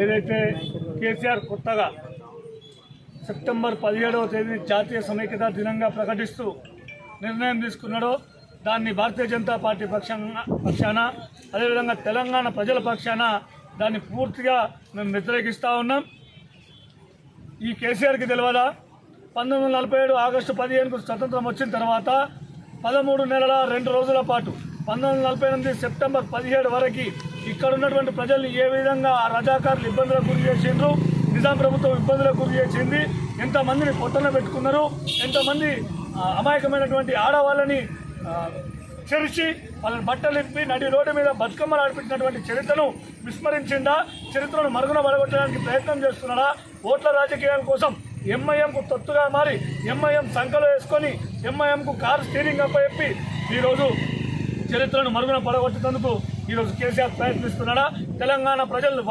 ఏదైతే కేసీఆర్ కొత్తగా సెప్టెంబర్ 17వ తేదీ జాతీయ సమైక్యతా దినంగా ప్రకటిస్తూ నిర్ణయం తీసుకున్నాడో దాన్ని భారతీయ జనతా పార్టీ పక్షాన అదేవిధంగా తెలంగాణ ప్రజల పక్షాన దాన్ని పూర్తిగా మేము వ్యతిరేకిస్తూ ఉన్నాం. ఈ కేసీఆర్కి తెలియదా 1947 ఆగస్టు 15కు స్వతంత్రం వచ్చిన తర్వాత 13 నెలల 2 రోజుల పాటు 1948 సెప్టెంబర్ 17 వరకు ఇక్కడ ఉన్నటువంటి ప్రజల్ని ఏ విధంగా ఆ రజాకారులు ఇబ్బందులకు గురి చేసిండ్రు, నిజాం ప్రభుత్వం ఇబ్బందులకు గురి చేసింది, ఎంతమందిని పొట్టన పెట్టుకున్నారు, ఎంతమంది అమాయకమైనటువంటి ఆడవాళ్ళని చెరిచి వాళ్ళని బట్టలిప్పి నడి రోడ్డు మీద బతుకమ్మలు ఆడిపించినటువంటి చరిత్రను విస్మరించిందా? చరిత్రను మరుగున పడగొట్టడానికి ప్రయత్నం చేస్తున్నాడా? ఓట్ల రాజకీయాల కోసం ఎంఐఎంకు తొత్తుగా మారి ఎంఐఎం సంఖలో వేసుకొని ఎంఐఎంకు కారు స్టీరింగ్ అప్పచెప్పి ఈరోజు చరిత్రను మరుగున పడగొట్టేందుకు ఈరోజు కేసీఆర్ ప్రయత్నిస్తున్నాడా? తెలంగాణ ప్రజలను